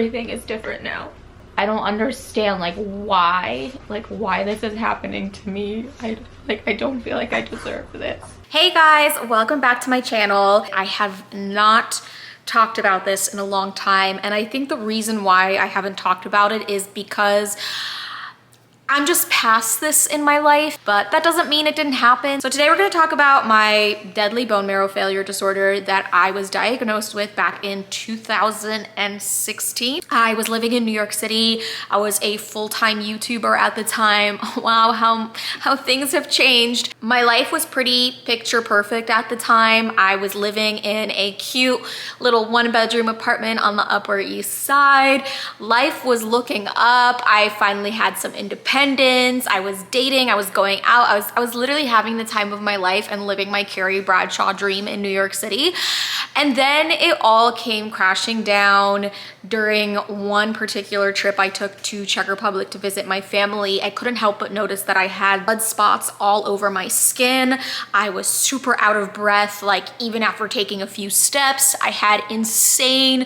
everything is different now. I don't understand why this is happening to me. I don't feel like I deserve this. Hey guys, welcome back to my channel. I have not talked about this in a long time, and I think the reason why I haven't talked about it is because I'm just past this in my life, but that doesn't mean it didn't happen. So today we're gonna talk about my deadly bone marrow failure disorder that I was diagnosed with back in 2016. I was living in New York City. I was a full-time YouTuber at the time. Wow, how things have changed. My life was pretty picture perfect at the time. I was living in a cute little one-bedroom apartment on the Upper East Side. Life was looking up. I finally had some independence. I was dating, I was going out, I was literally having the time of my life and living my Carrie Bradshaw dream in New York City. And then it all came crashing down during one particular trip I took to Czech Republic to visit my family. I couldn't help but notice that I had blood spots all over my skin. I was super out of breath, like even after taking a few steps. I had insane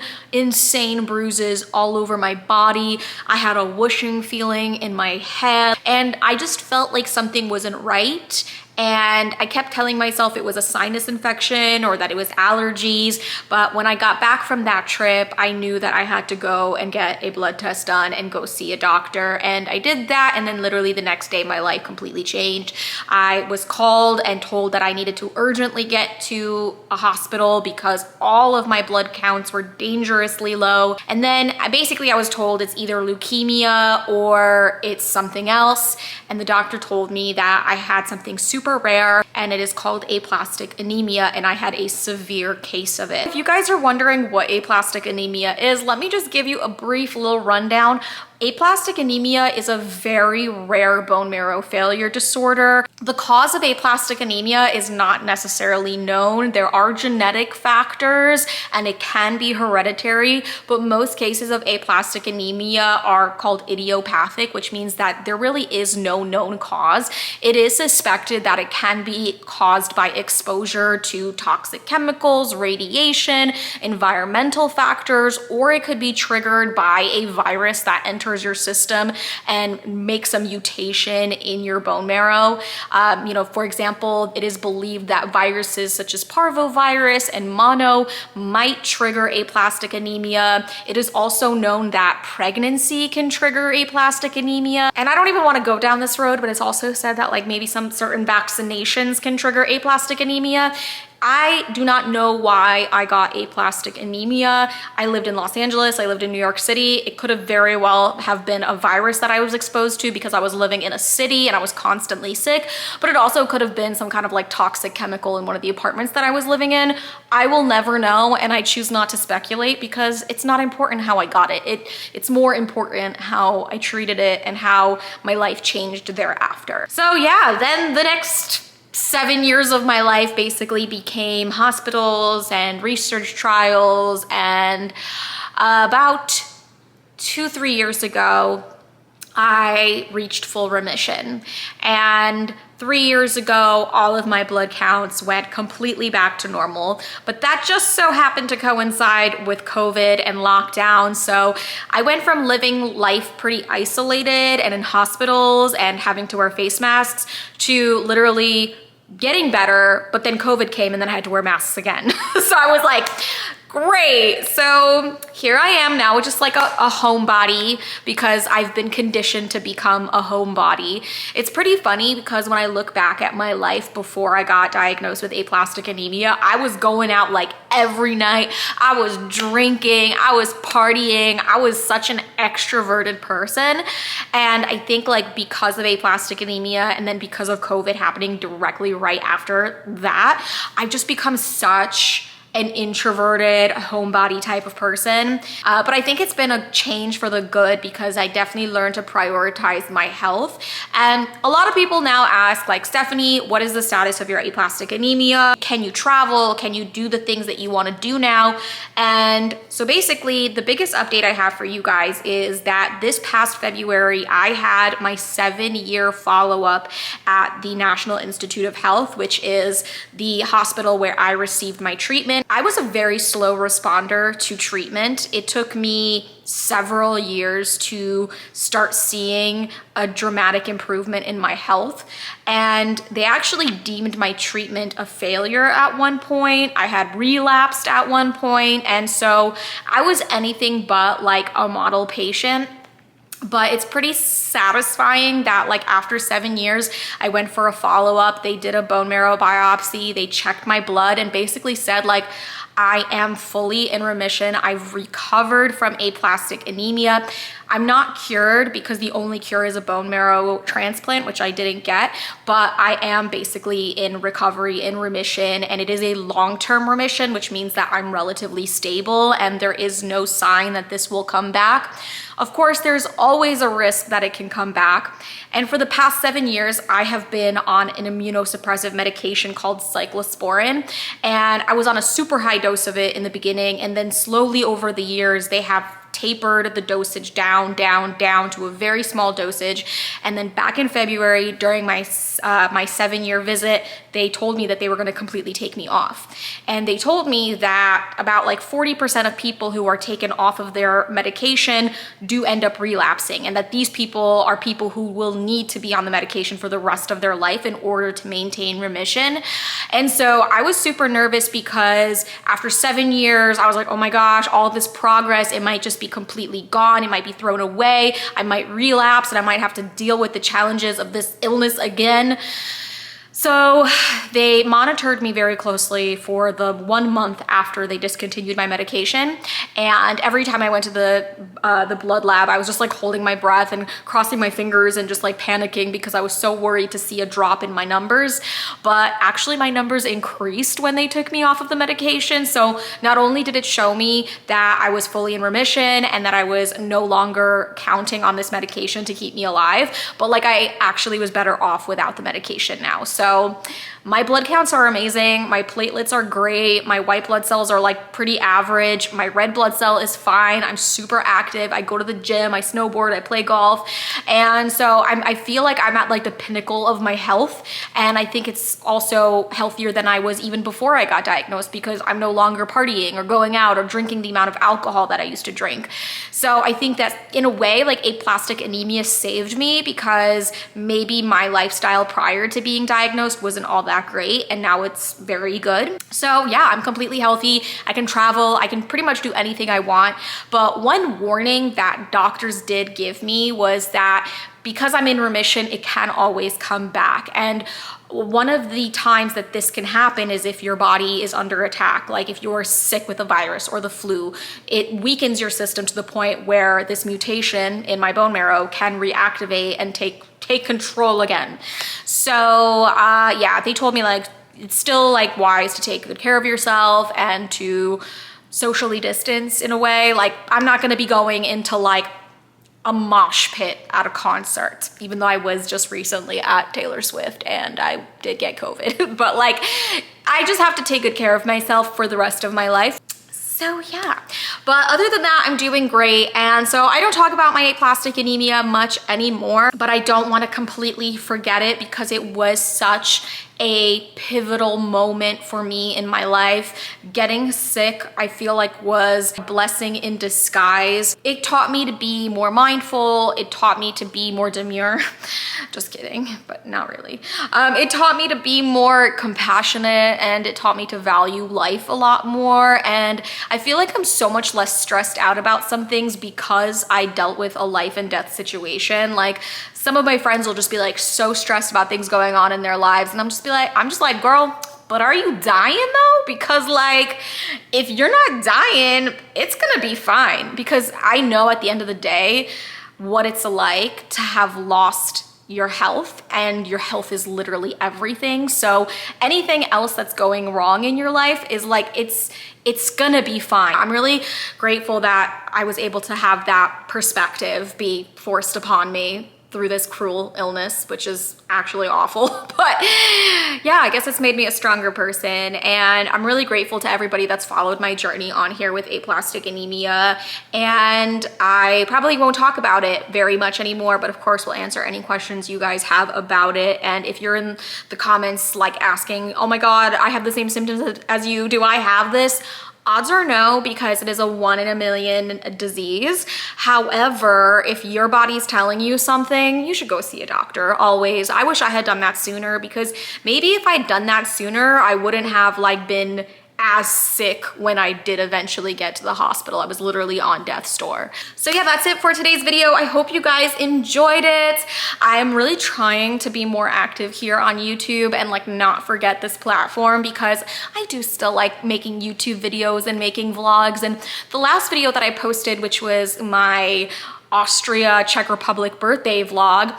bruises all over my body. I had a whooshing feeling in my head, and I just felt like something wasn't right. And I kept telling myself it was a sinus infection or that it was allergies. But when I got back from that trip, I knew that I had to go and get a blood test done and go see a doctor. And I did that. And then literally the next day, my life completely changed. I was called and told that I needed to urgently get to a hospital because all of my blood counts were dangerously low. And then basically I was told it's either leukemia or it's something else. And the doctor told me that I had something super rare, and it is called aplastic anemia, and I had a severe case of it. If you guys are wondering what aplastic anemia is, let me just give you a brief little rundown. Aplastic anemia is a very rare bone marrow failure disorder. The cause of aplastic anemia is not necessarily known. There are genetic factors and it can be hereditary, but most cases of aplastic anemia are called idiopathic, which means that there really is no known cause. It is suspected that it can be caused by exposure to toxic chemicals, radiation, environmental factors, or it could be triggered by a virus that enters your system and makes a mutation in your bone marrow. For example, it is believed that viruses such as parvovirus and mono might trigger aplastic anemia. It is also known that pregnancy can trigger aplastic anemia. And I don't even want to go down this road, but it's also said that maybe some certain vaccinations can trigger aplastic anemia. I do not know why I got aplastic anemia. I lived in Los Angeles, I lived in New York City. It could have very well have been a virus that I was exposed to because I was living in a city and I was constantly sick, but it also could have been some kind of toxic chemical in one of the apartments that I was living in. I will never know, and I choose not to speculate because it's not important how I got it. It's more important how I treated it and how my life changed thereafter. So yeah, then the next 7 years of my life basically became hospitals and research trials, and about 2-3 years ago, I reached full remission. And 3 years ago, all of my blood counts went completely back to normal, but that just so happened to coincide with COVID and lockdown. So I went from living life pretty isolated and in hospitals and having to wear face masks to literally getting better, but then COVID came and then I had to wear masks again. So I was like, great. So here I am now, just like a homebody, because I've been conditioned to become a homebody. It's pretty funny because when I look back at my life before I got diagnosed with aplastic anemia, I was going out every night. I was drinking, I was partying, I was such an extroverted person. And I think because of aplastic anemia and then because of COVID happening directly right after that, I've just become such an introverted homebody type of person. But I think it's been a change for the good because I definitely learned to prioritize my health. And a lot of people now ask Stephanie, what is the status of your aplastic anemia? Can you travel? Can you do the things that you want to do now? And so basically the biggest update I have for you guys is that this past February, I had my 7-year follow-up at the National Institute of Health, which is the hospital where I received my treatment. remission. I was a very slow responder to treatment. It took me several years to start seeing a dramatic improvement in my health. And they actually deemed my treatment a failure at one point. I had relapsed at one point. And so I was anything but like a model patient. But it's pretty satisfying that like after 7 years, I went for a follow-up. They did a bone marrow biopsy. They checked my blood and basically said like, I am fully in remission. I've recovered from aplastic anemia. I'm not cured because the only cure is a bone marrow transplant, which I didn't get, but I am basically in recovery, in remission, and it is a long-term remission, which means that I'm relatively stable and there is no sign that this will come back. Of course, there's always a risk that it can come back. And for the past 7 years, I have been on an immunosuppressive medication called cyclosporin. And I was on a super high dose of it in the beginning. And then slowly over the years, they have tapered the dosage down to a very small dosage. And then back in February, during my 7-year visit, they told me that they were going to completely take me off. And they told me that about like 40% of people who are taken off of their medication do end up relapsing, and that these people are people who will need to be on the medication for the rest of their life in order to maintain remission. And so I was super nervous because after 7 years, I was like, oh my gosh, all this progress, it might just be completely gone. It might be thrown away. I might relapse and I might have to deal with the challenges of this illness again. So they monitored me very closely for the 1 month after they discontinued my medication. And every time I went to the blood lab, I was just like holding my breath and crossing my fingers and just like panicking because I was so worried to see a drop in my numbers. But actually my numbers increased when they took me off of the medication. So not only did it show me that I was fully in remission and that I was no longer counting on this medication to keep me alive, but like I actually was better off without the medication now. So my blood counts are amazing. My platelets are great. My white blood cells are like pretty average. My red blood cell is fine. I'm super active. I go to the gym, I snowboard, I play golf. And so I feel like I'm at like the pinnacle of my health. And I think it's also healthier than I was even before I got diagnosed because I'm no longer partying or going out or drinking the amount of alcohol that I used to drink. So I think that in a way, like aplastic anemia saved me because maybe my lifestyle prior to being diagnosed wasn't all that great, and now it's very good. So yeah, I'm completely healthy. I can travel. I can pretty much do anything I want. But one warning that doctors did give me was that because I'm in remission, it can always come back. And one of the times that this can happen is if your body is under attack, like if you're sick with a virus or the flu, it weakens your system to the point where this mutation in my bone marrow can reactivate and take control again. So yeah, they told me like it's still like wise to take good care of yourself and to socially distance in a way. Like I'm not gonna be going into like a mosh pit at a concert, even though I was just recently at Taylor Swift and I did get COVID. But like, I just have to take good care of myself for the rest of my life. So yeah, but other than that, I'm doing great. And so I don't talk about my aplastic anemia much anymore, but I don't want to completely forget it because it was such a pivotal moment for me in my life. Getting sick, I feel like was a blessing in disguise. It taught me to be more mindful. It taught me to be more demure. Just kidding, but not really. It taught me to be more compassionate and it taught me to value life a lot more. And I feel like I'm so much less stressed out about some things because I dealt with a life and death situation. Like some of my friends will just be like so stressed about things going on in their lives. And I'm just like, girl, but are you dying though? Because like, if you're not dying, it's gonna be fine. Because I know at the end of the day, what it's like to have lost your health, and your health is literally everything. So anything else that's going wrong in your life is like, it's gonna be fine. I'm really grateful that I was able to have that perspective be forced upon me through this cruel illness, which is actually awful. But yeah, I guess it's made me a stronger person. And I'm really grateful to everybody that's followed my journey on here with aplastic anemia. And I probably won't talk about it very much anymore, but of course we'll answer any questions you guys have about it. And if you're in the comments like asking, oh my God, I have the same symptoms as you, do I have this? Odds are no, because it is a 1 in a million disease. However, if your body's telling you something, you should go see a doctor always. I wish I had done that sooner, because maybe if I'd done that sooner, I wouldn't have like been as sick when I did eventually get to the hospital. I was literally on death's door. So yeah, that's it for today's video. I hope you guys enjoyed it. I am really trying to be more active here on YouTube and like not forget this platform, because I do still like making YouTube videos and making vlogs. And the last video that I posted, which was my Austria, Czech Republic birthday vlog,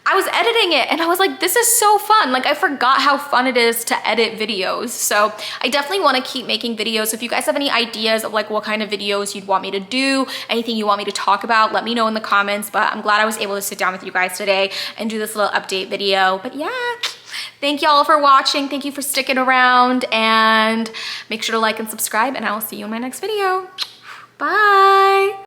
I was editing it and I was like, this is so fun. Like, I forgot how fun it is to edit videos. So I definitely want to keep making videos. If you guys have any ideas of like what kind of videos you'd want me to do, anything you want me to talk about, let me know in the comments. But I'm glad I was able to sit down with you guys today and do this little update video. But yeah, thank y'all for watching. Thank you for sticking around, and make sure to like and subscribe, and I will see you in my next video. Bye.